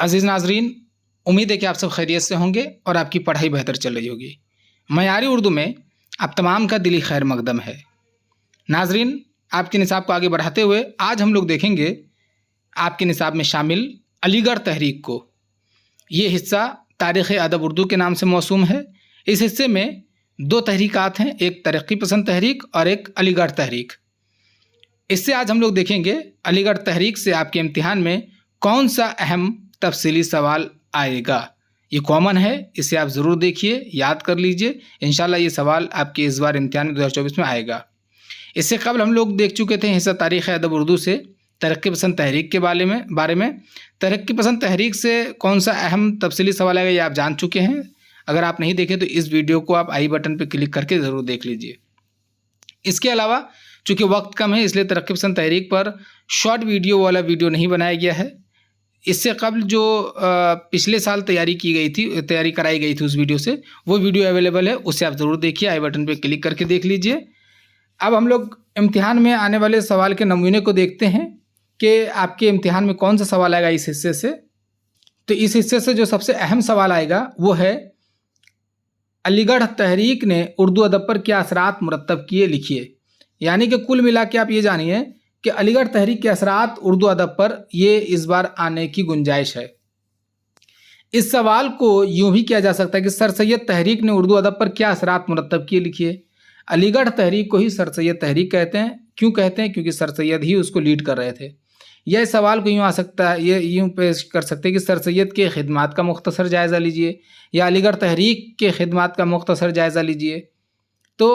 अज़ीज़ नाज़रीन, उम्मीद है कि आप सब खैरियत से होंगे और आपकी पढ़ाई बेहतर चल रही होगी। मयारी उर्दू में आप तमाम का दिली खैर मकदम है। नाज़रीन, आपके निसाब को आगे बढ़ाते हुए आज हम लोग देखेंगे आपके निसाब में शामिल अलीगढ़ तहरीक को। ये हिस्सा तारीख़ अदब उर्दू के नाम से मौसूम है। इस हिस्से में दो तहरीकात हैं, एक तरक्की पसंद तहरीक और एक अलीगढ़ तहरीक। इससे आज हम लोग देखेंगे अलीगढ़ तहरीक से आपके इम्तिहान में कौन सा अहम तफसीली सवाल आएगा। ये कॉमन है, इसे आप ज़रूर देखिए, याद कर लीजिए। इंशाल्लाह ये सवाल आपके इस बार इम्तिहान में 2024 में आएगा। इससे कबल हम लोग देख चुके थे हिस्सा तारीख़ अदब उर्दू से तरक्की पसंद तहरीक के बारे में तरक्की पसंद तहरीक से कौन सा अहम तफसीली सवाल आएगा ये आप जान चुके हैं। अगर आप नहीं देखे तो इस वीडियो को आप आई बटन पर क्लिक करके ज़रूर देख लीजिए। इसके अलावा चूँकि वक्त कम है इसलिए तरक्की पसंद तहरीक पर शॉर्ट वीडियो वाला वीडियो नहीं बनाया गया है। इससे कबल जो पिछले साल तैयारी कराई गई थी उस वीडियो से, वो वीडियो अवेलेबल है, उसे आप ज़रूर देखिए, आई बटन पे क्लिक करके देख लीजिए। अब हम लोग इम्तिहान में आने वाले सवाल के नमूने को देखते हैं कि आपके इम्तिहान में कौन सा सवाल आएगा इस हिस्से से। तो इस हिस्से से जो सबसे अहम सवाल आएगा वो है अलीगढ़ तहरीक ने उर्दू अदब पर क्या असरात मुरत्तब किए, लिखिए। यानी कि कुल मिला के आप ये जानिए कि अलीगढ़ तहरीक के असरात उर्दू अदब पर ये इस बार आने की गुंजाइश है। इस सवाल को यूं भी किया जा सकता है कि सर सैयद तहरीक ने उर्दू अदब पर क्या असरात मुरत्तब किए, लिखिए। अलीगढ़ तहरीक को ही सर सैयद तहरीक कहते हैं। क्यों कहते हैं? क्योंकि सर सैयद ही उसको लीड कर रहे थे। यह सवाल को यूँ आ सकता है, ये यूँ पेश कर सकते हैं कि सर सैयद के खिदमात का मुख्तसर जायज़ा लीजिए, या अलीगढ़ तहरीक के खिदमात का मुख्तसर जायज़ा लीजिए। तो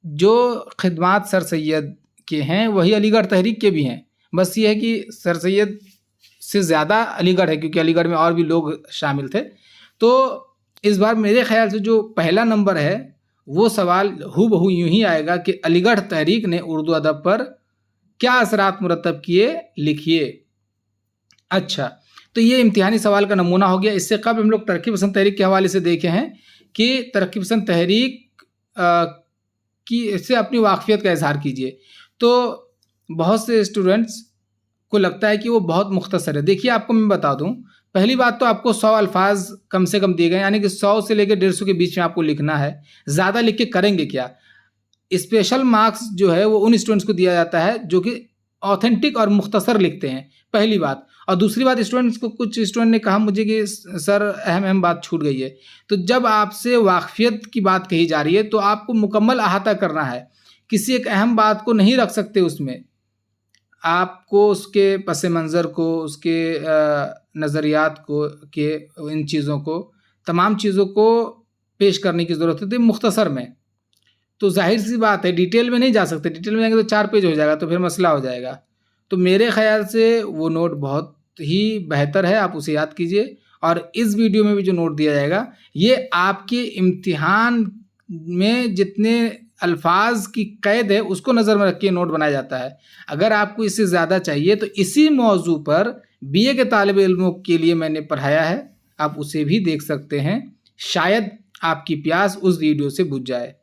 जो खिदमात सर सैयद के हैं वही अलीगढ़ तहरीक के भी हैं। बस ये है कि सर सैयद से ज़्यादा अलीगढ़ है, क्योंकि अलीगढ़ में और भी लोग शामिल थे। तो इस बार मेरे ख्याल से जो पहला नंबर है वो सवाल हूबहू यूँ ही आएगा कि अलीगढ़ तहरीक ने उर्दू अदब पर क्या असरात मुरत्तब किए, लिखिए। अच्छा, तो ये इम्तिहानी सवाल का नमूना हो गया। इससे कब हम लोग तरक्की पसंद तहरीक के हवाले से देखे हैं कि तरक्की पसंद तहरीक की इससे अपनी वाकफियत का इजहार कीजिए। तो बहुत से स्टूडेंट्स को लगता है कि वो बहुत मुख्तसर है। देखिए, आपको मैं बता दूं, पहली बात तो आपको 100 अल्फाज कम से कम दिए गए, यानी कि 100 से लेकर 150 के बीच में आपको लिखना है। ज़्यादा लिख के करेंगे क्या? स्पेशल मार्क्स जो है वो उन स्टूडेंट्स को दिया जाता है जो कि ऑथेंटिक और मुख्तसर लिखते हैं, पहली बात। और दूसरी बात, स्टूडेंट्स को, कुछ स्टूडेंट ने कहा मुझे कि सर अहम बात छूट गई है। तो जब आपसे वाकफियत की बात कही जा रही है तो आपको मुकम्मल अहाता करना है, किसी एक अहम बात को नहीं रख सकते उसमें। आपको उसके पस मंज़र को, उसके नज़रियात को, के इन चीज़ों को, तमाम चीज़ों को पेश करने की ज़रूरत होती है मुख्तसर में। तो जाहिर सी बात है डिटेल में नहीं जा सकते, डिटेल में जाएंगे तो 4 पेज हो जाएगा, तो फिर मसला हो जाएगा। तो मेरे ख्याल से वो नोट बहुत ही बेहतर है, आप उसे याद कीजिए। और इस वीडियो में भी जो नोट दिया जाएगा ये आपके इम्तिहान में जितने अल्फाज की कैद है उसको नज़र में रख के नोट बनाया जाता है। अगर आपको इससे ज़्यादा चाहिए तो इसी मौजू पर बीए के तालिब इल्मों के लिए मैंने पढ़ाया है, आप उसे भी देख सकते हैं। शायद आपकी प्यास उस वीडियो से बुझ जाए।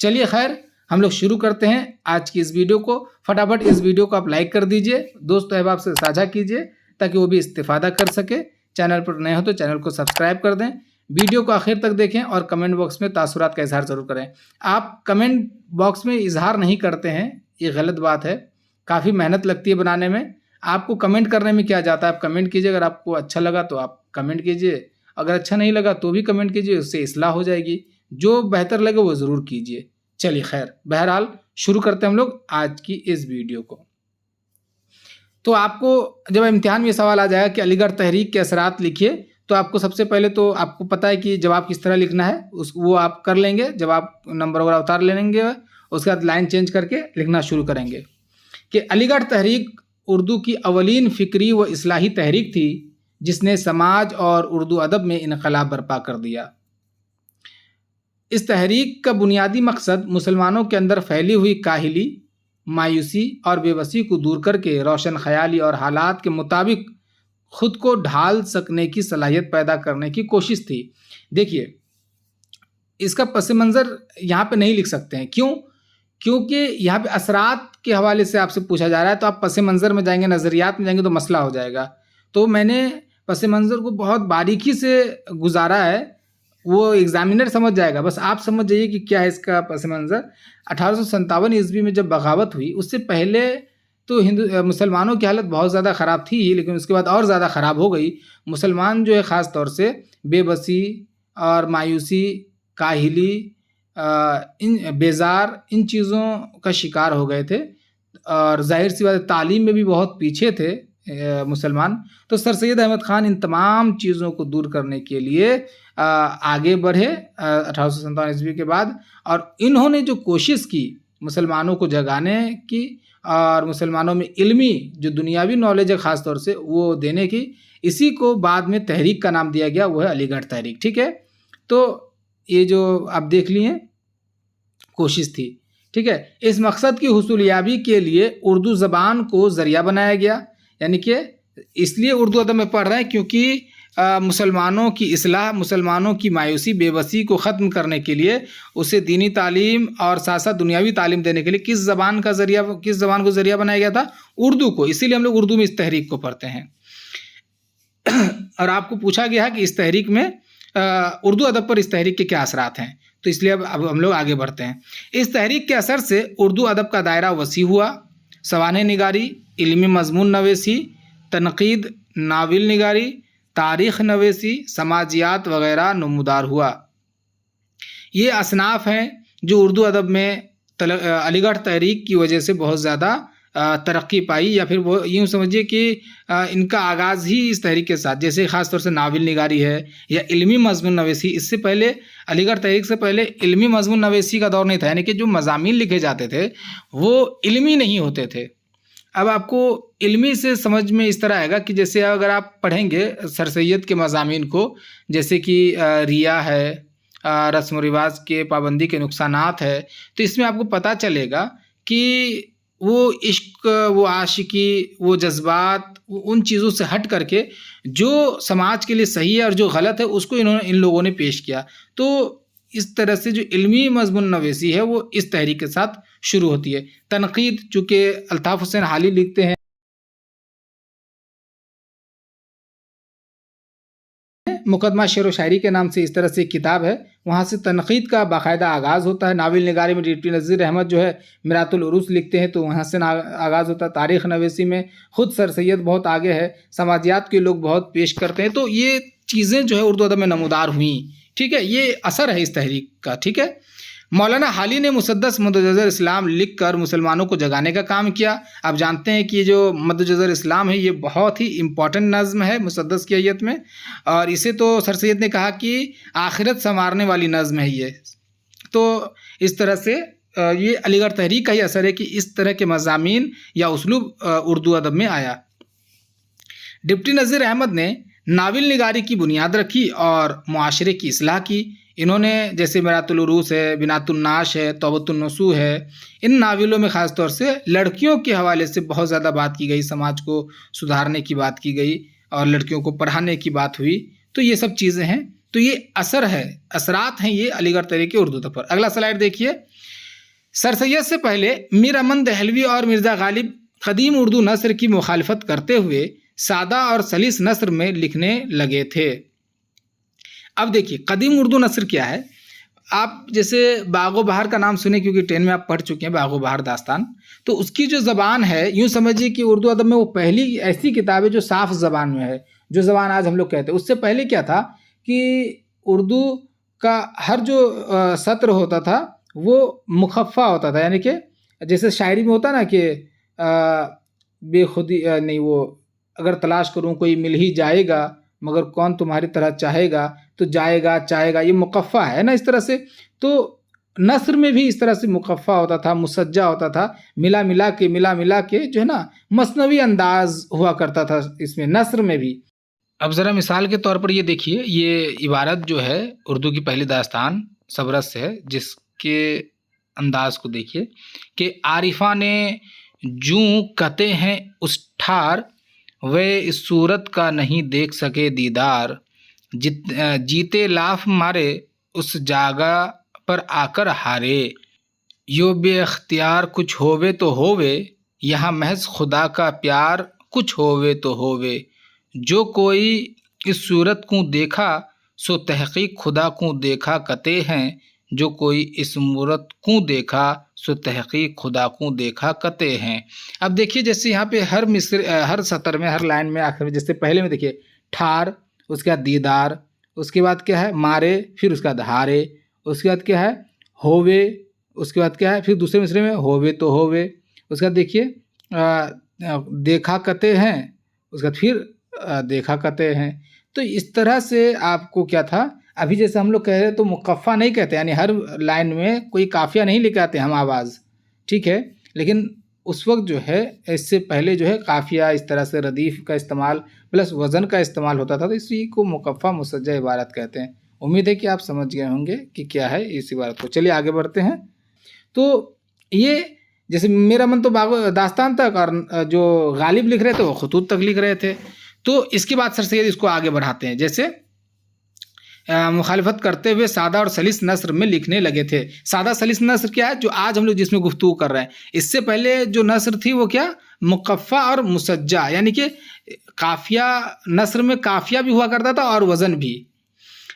चलिए खैर, हम लोग शुरू करते हैं आज की इस वीडियो को। फटाफट इस वीडियो को आप लाइक कर दीजिए, दोस्त अहबाब से साझा कीजिए ताकि वो भी इस्तिफादा कर सके। चैनल पर नए हो तो चैनल को सब्सक्राइब कर दें, वीडियो को आखिर तक देखें और कमेंट बॉक्स में तासुरात का इजहार ज़रूर करें। आप कमेंट बॉक्स में इजहार नहीं करते हैं, ये गलत बात है। काफ़ी मेहनत लगती है बनाने में। आपको कमेंट करने में क्या जाता है, आप कमेंट कीजिए। अगर आपको अच्छा लगा तो आप कमेंट कीजिए, अगर अच्छा नहीं लगा तो भी कमेंट कीजिए, उससे इस्लाह हो जाएगी। जो बेहतर लगे वो ज़रूर कीजिए। चलिए खैर, बहरहाल शुरू करते हैं हम लोग आज की इस वीडियो को। तो आपको जब इम्तिहान में ये सवाल आ जाएगा कि अलीगढ़ तहरीक के असरात लिखिए, तो आपको सबसे पहले तो आपको पता है कि जवाब किस तरह लिखना है, वो आप कर लेंगे। जवाब नंबर वगैरह उतार लेंगे, उसके बाद लाइन चेंज करके लिखना शुरू करेंगे कि अलीगढ़ तहरीक उर्दू की अवलीन फ़िक्री व इस्लाही तहरीक थी जिसने समाज और उर्दू अदब में इनकलाब बर्पा कर दिया। इस तहरीक का बुनियादी मकसद मुसलमानों के अंदर फैली हुई काहिली, मायूसी और बेबसी को दूर करके रोशन ख्याली और हालात के मुताबिक खुद को ढाल सकने की सलाहियत पैदा करने की कोशिश थी। देखिए, इसका पस मंज़र यहाँ पे नहीं लिख सकते हैं। क्यों? क्योंकि यहाँ पे असरात के हवाले से आपसे पूछा जा रहा है, तो आप पस मंज़र में जाएंगे, नज़रियात में जाएंगे तो मसला हो जाएगा। तो मैंने पस मंज़र को बहुत बारीकी से गुजारा है, वो एग्जामिनर समझ जाएगा। बस आप समझ जाइए कि क्या है इसका पस मंज़र। 1857 ईस्वी में जब बगावत हुई, उससे पहले तो मुसलमानों की हालत बहुत ज़्यादा ख़राब थी, लेकिन उसके बाद और ज़्यादा ख़राब हो गई। मुसलमान जो है ख़ास तौर से बेबसी और मायूसी, काहिली, इन बेज़ार, इन चीज़ों का शिकार हो गए थे और ज़ाहिर सी बात है तालीम में भी बहुत पीछे थे मुसलमान। तो सर सैयद अहमद ख़ान इन तमाम चीज़ों को दूर करने के लिए आगे बढ़े 1857 ईस्वी के बाद, और इन्होंने जो कोशिश की मुसलमानों को जगाने की और मुसलमानों में इल्मी जो दुनियावी नॉलेज है ख़ास तौर से वो देने की, इसी को बाद में तहरीक का नाम दिया गया, वो है अलीगढ़ तहरीक। ठीक है, तो ये जो आप देख लिए कोशिश थी, ठीक है। इस मकसद की हुसूलियाबी के लिए उर्दू ज़बान को ज़रिया बनाया गया, यानी कि इसलिए उर्दू अदब में पढ़ रहे हैं क्योंकि मुसलमानों की इस्लाह, मुसलमानों की मायूसी, बेबसी को ख़त्म करने के लिए उसे दीनी तालीम और साथ साथ दुनियावी तालीम देने के लिए किस ज़बान को ज़रिया बनाया गया था? उर्दू को। इसीलिए हम लोग उर्दू में इस तहरीक को पढ़ते हैं। और आपको पूछा गया है कि इस तहरीक में उर्दू अदब पर इस तहरीक के क्या असरात हैं, तो इसलिए अब हम लोग आगे बढ़ते हैं। इस तहरीक के असर से उर्दू अदब का दायरा वसी हुआ। सवाने निगारी, इल्मी मजमून नवेसी, तनकीद, नाविल निगारी, तारीख़ नवेसी, समाजियात वगैरह नमूदार हुआ। ये असनाफ़ हैं जो उर्दू अदब में अलीगढ़ तहरीक की वजह से बहुत ज़्यादा तरक्की पाई, या फिर वो यूँ समझिए कि इनका आगाज़ ही इस तहरीक के साथ, जैसे ख़ास तौर से नाविल निगारी है या इल्मी मजमून नवेसी। इससे पहले अलीगढ़ तहरीक से पहले इल्मी मजमून नवेसी का दौर नहीं था, यानी कि जो मज़ामीन लिखे जाते थे वो इल्मी नहीं होते थे। अब आपको इल्मी से समझ में इस तरह आएगा कि जैसे अगर आप पढ़ेंगे सर सैयद के मज़ामीन को, जैसे कि रिया है, रस्म व रिवाज के पाबंदी के नुकसानात है, तो इसमें आपको पता चलेगा कि वो इश्क, वो आशिकी, वो जज्बात, उन चीज़ों से हट करके जो समाज के लिए सही है और जो गलत है उसको इन लोगों ने पेश किया। तो इस तरह से जो इल्मी मजमून नवेसी है वो इस तहरीक के साथ शुरू होती है। तनकीद, चूँकि अल्ताफ़ हुसैन हाली लिखते हैं मुकदमा शेर व शायरी के नाम से, इस तरह से एक किताब है, वहाँ से तनकीद का बाकायदा आगाज़ होता है। नाविल निगारी में डिप्टी नज़ीर अहमद जो है मिरातुल उरूस लिखते हैं, तो वहाँ से आगाज़ होता है। तारीख़ नवेसी में ख़ुद सर सैयद बहुत आगे है, समाजियात के लोग बहुत पेश करते हैं। तो ये चीज़ें जो है उर्दू अदब में नमूदार हुई, ठीक है, ये असर है इस तहरीक का। ठीक है, मौलाना हाली ने मुसद्दस मदजर इस्लाम लिख कर मुसलमानों को जगाने का काम किया। आप जानते हैं कि ये जो मदजर इस्लाम है ये बहुत ही इम्पॉर्टेंट नज़्म है मुसद्दस की अय्यत में, और इसे तो सर सैयद ने कहा कि आखिरत संवारने वाली नज़्म है ये। तो इस तरह से ये अलीगढ़ तहरीक का ही असर है कि इस तरह के मज़ामीन या उसलूब उर्दू अदब में आया। डिप्टी नज़ीर अहमद ने नाविल निगारी की बुनियाद रखी और मुआशरे की इस्लाह की। इन्होंने जैसे मिरातुल उरूस है, बिनातुन नाश है, तौबतुन नसूह है, इन नाविलों में ख़ास तौर से लड़कियों के हवाले से बहुत ज़्यादा बात की गई, समाज को सुधारने की बात की गई और लड़कियों को पढ़ाने की बात हुई। तो ये सब चीज़ें हैं, तो ये असर है, असरात हैं ये अलीगढ़ तहरीक के उर्दू पर। अगला स्लाइड देखिए। सर सैयद से पहले मीर अमन दहलवी और मिर्ज़ा गालिब कदीम उर्दू नस्र की मुखालफत करते हुए सादा और सलीस नस्र में लिखने लगे थे। अब देखिए कदीम उर्दू नस्र क्या है। आप जैसे बागो बहार का नाम सुने, क्योंकि 10 में आप पढ़ चुके हैं बागो बहार दास्तान, तो उसकी जो ज़बान है, यूँ समझिए कि उर्दू अदब में वो पहली ऐसी किताब है जो साफ़ ज़बान में है, जो ज़बान आज हम लोग कहते हैं। उससे पहले क्या था कि उर्दू का हर जो सत्र होता था वो मुखफ़ा होता था, यानी कि जैसे शायरी में होता ना कि बेखुदी नहीं, वो अगर तलाश करूँ कोई मिल ही जाएगा, मगर कौन तुम्हारी तरह चाहेगा, तो जाएगा चाहेगा, ये मुकफ़ा है ना, इस तरह से। तो नस्र में भी इस तरह से मुकफ़ा होता था, मुसज्जा होता था, मिला मिला के जो है ना मसनवी अंदाज हुआ करता था इसमें नस्र में भी। अब ज़रा मिसाल के तौर पर ये देखिए, ये इबारत जो है उर्दू की पहली दास्तान सबरस से है, जिसके अंदाज को देखिए कि आरिफा ने जूं कते हैं उस ठार, वे इस सूरत का नहीं देख सके दीदार, जीते लाफ मारे उस जागा पर आकर हारे, यो बेख्तियार कुछ होवे तो होवे, यहाँ महज खुदा का प्यार कुछ होवे तो होवे, जो कोई इस सूरत को देखा सो तहक़ीक़ खुदा को देखा कते हैं, जो कोई इस मूरत को देखा सो तहक़ीक़ खुदा को देखा कते हैं। अब देखिए जैसे यहाँ पे हर सतर में, हर लाइन में, आखिर में, जैसे पहले में देखिए ठार, उसके बाद दीदार, उसके बाद क्या है मारे, फिर उसका बाद हारे, उसके बाद क्या है होवे, उसके बाद क्या है फिर दूसरे मिसरे में होवे तो होवे, उसके बाद देखिए देखा कते हैं, उसके बाद फिर देखा कते हैं। तो इस तरह से आपको क्या था, अभी जैसे हम लोग कह रहे तो मुकफ़ा नहीं कहते, यानी हर लाइन में कोई काफिया नहीं लेके आते हम आवाज़, ठीक है। लेकिन उस वक्त जो है इससे पहले जो है काफिया इस तरह से रदीफ़ का इस्तेमाल प्लस वज़न का इस्तेमाल होता था, तो इसी को मुकफ़ा मुसज्जा इबारत कहते हैं। उम्मीद है कि आप समझ गए होंगे कि क्या है इस इबारत को। चलिए आगे बढ़ते हैं। तो ये जैसे मेरा मन तो दास्तान तक, और जो गालिब लिख रहे थे वो खतूत तक लिख रहे थे। तो इसके बाद सर सैयद इसको आगे बढ़ाते हैं। जैसे मुखालफत करते हुए सादा और सलीस नस्र में लिखने लगे थे। सादा सलीस नस्र क्या है, जो आज हम लोग जिसमें गुफ्तगू कर रहे हैं। इससे पहले जो नस्र थी वो क्या, मुकफ़ा और मुसज्जा, यानी कि काफिया, नस्र में काफिया भी हुआ करता था और वज़न भी,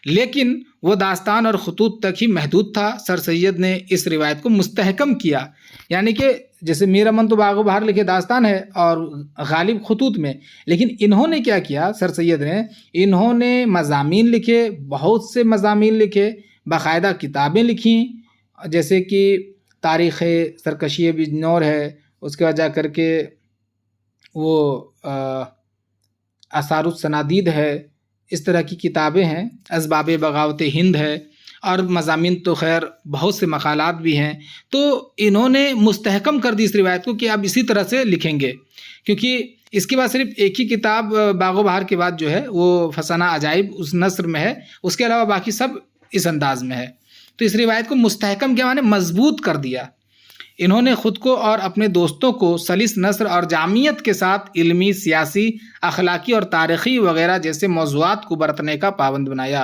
लेकिन वो दास्तान और खतूत तक ही महदूद था। सर सैयद ने इस रिवायत को मुस्तहकम किया, यानी कि जैसे मेरा मन तो बागो बहार लिखे दास्तान है और गालिब खतूत में, लेकिन इन्होंने क्या किया, सर सैयद ने, इन्होंने मज़ामीन लिखे, बहुत से मज़ामीन लिखे, बाकायदा किताबें लिखी, जैसे कि तारीख़ सरकशी बिजनौर है, उसके बाद जा कर के वो आसारुस सनादीद है, इस तरह की किताबें हैं। असबाब बगावत हिंद है, और मज़ामीन तो खैर बहुत से मकालात भी हैं। तो इन्होंने मुस्तहकम कर दी इस रिवायत को कि आप इसी तरह से लिखेंगे, क्योंकि इसके बाद सिर्फ एक ही किताब बागो बहार के बाद जो है वो फसाना अजाइब उस नस्र में है, उसके अलावा बाकी सब इस अंदाज में है। तो इस रिवायत को मुस्तहकम के माने मजबूत कर दिया। इन्होंने ख़ुद को और अपने दोस्तों को सलीस नस्र और जामियत के साथ इल्मी, सियासी, अखलाकी और तारीख़ी वगैरह जैसे मौज़ूआत को बरतने का पाबंद बनाया।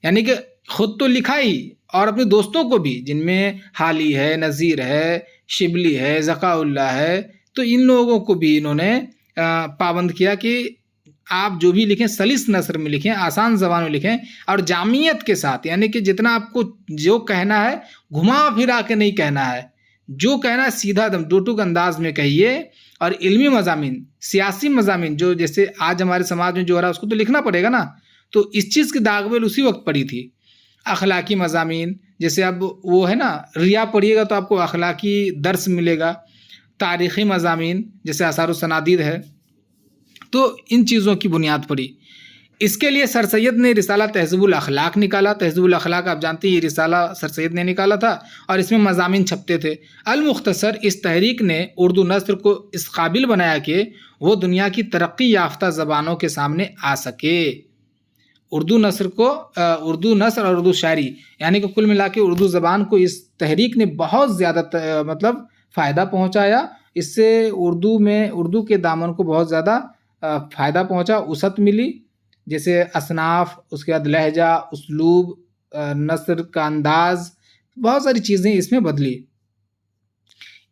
यानी कि ख़ुद तो लिखा ही, और अपने दोस्तों को भी, जिनमें हाली है, नज़ीर है, शिबली है, ज़काउल्लाह है, तो इन लोगों को भी इन्होंने पाबंद किया कि आप जो भी लिखें सलीस नस्र में लिखें, आसान ज़बान में लिखें, और जामियत के साथ, यानी कि जितना आपको जो कहना है घुमा फिरा के नहीं कहना है, जो कहना है सीधा दम दो टूक अंदाज में कहिए। और इल्मी मज़ामीन, सियासी मज़ामीन, जो जैसे आज हमारे समाज में जो हो रहा है उसको तो लिखना पड़ेगा ना, तो इस चीज़ की दागबेल उसी वक्त पड़ी थी। अखलाकी मज़ामीन, जैसे अब वो है ना, रिया पढ़िएगा तो आपको अखलाकी दर्स मिलेगा। तारीख़ी मज़ामीन जैसे आसारुस सनादीद है, तो इन चीज़ों की बुनियाद पड़ी। इसके लिए सर सैयद ने रिसाला तहज़ीबुल अखलाक निकाला। तहज़ीबुल अखलाक आप जानते हैं, ये रिसाला सर सैयद ने निकाला था, और इसमें मज़ामीन छपते थे। अल मुख्तसर, इस तहरीक ने उर्दू नस्र को इस काबिल बनाया कि वो दुनिया की तरक्की याफ्ता ज़बानों के सामने आ सके। उर्दू नस्र और उर्दू शायरी, यानी कि कुल मिला के उर्दू ज़बान को इस तहरीक ने बहुत ज़्यादा मतलब फ़ायदा पहुँचाया। इससे उर्दू के दामन को बहुत ज़्यादा फ़ायदा पहुँचा, उसत मिली, जैसे असनाफ, उसके बाद लहजा, उसलूब, नस्र का अंदाज़, बहुत सारी चीज़ें इसमें बदली।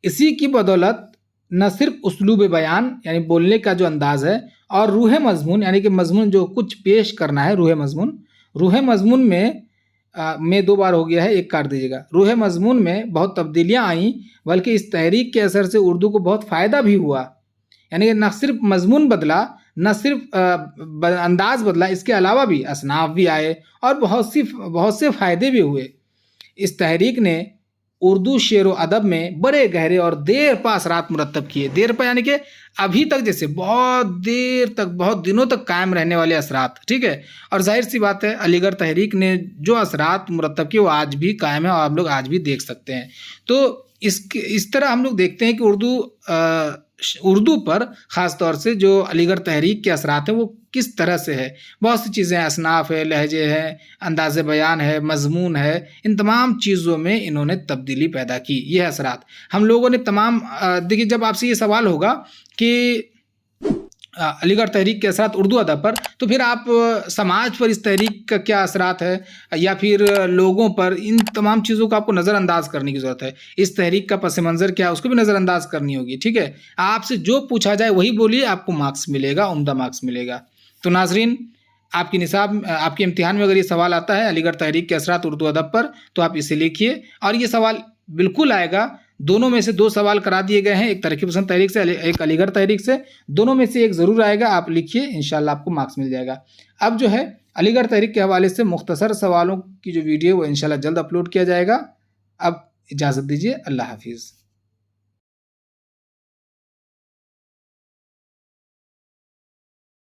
इसी की बदौलत न सिर्फ उसलूब बयान, यानी बोलने का जो अंदाज़ है, और रूह मज़मून, यानी कि मज़मून जो कुछ पेश करना है, रूह मज़मून में 2 बार हो गया है, एक काट दीजिएगा। रूह मज़मून में बहुत तब्दीलियाँ आईं, बल्कि इस तहरीक के असर से उर्दू को बहुत फ़ायदा भी हुआ। यानी कि न सिर्फ मज़मून बदला, न सिर्फ अंदाज़ बदला, इसके अलावा भी असनाफ भी आए और बहुत से फ़ायदे भी हुए। इस तहरीक ने उर्दू शेर व अदब में बड़े गहरे और देर पा असरात मुरतब किए। देर पा यानी कि अभी तक, जैसे बहुत देर तक, बहुत दिनों तक कायम रहने वाले असरात, ठीक है। और जाहिर सी बात है, अलीगढ़ तहरीक ने जो असरात मुरतब किए वो आज भी कायम है, और हम लोग आज भी देख सकते हैं। तो इस तरह हम लोग देखते हैं कि उर्दू पर ख़ास तौर से जो अलीगढ़ तहरीक के असरात हैं वो किस तरह से है। बहुत सी चीज़ें, असनाफ है, लहजे हैं, अंदाज़ बयान है, मज़मून है, इन तमाम चीज़ों में इन्होंने तब्दीली पैदा की। ये असरात हम लोगों ने तमाम देखिए, जब आपसे ये सवाल होगा कि अलीगढ़ तहरीक के असरात उर्दू अदब पर, तो फिर आप समाज पर इस तहरीक का क्या असरात है, या फिर लोगों पर, इन तमाम चीज़ों को आपको नज़रअंदाज करने की ज़रूरत है। इस तहरीक का पस मंज़र क्या है उसको भी नज़रअंदाज करनी होगी, ठीक है। आपसे जो पूछा जाए वही बोलिए, आपको मार्क्स मिलेगा, उम्दा मार्क्स मिलेगा। तो नाज़रीन, आपकी निसाब आपके इम्तिहान में अगर ये सवाल आता है अलीगढ़ तहरीक के असरात उर्दू अदब पर, तो आप इसे लिखिए। और ये सवाल बिल्कुल आएगा। दोनों में से 2 सवाल करा दिए गए हैं, एक तरक्की पसंद तहरीक से, एक अलीगढ़ तहरीक से। दोनों में से एक ज़रूर आएगा, आप लिखिए, इंशाल्लाह आपको मार्क्स मिल जाएगा। अब जो है अलीगढ़ तहरीक के हवाले से मुख्तसर सवालों की जो वीडियो वो इंशाल्लाह जल्द अपलोड किया जाएगा। अब इजाज़त दीजिए, अल्लाह हाफिज़।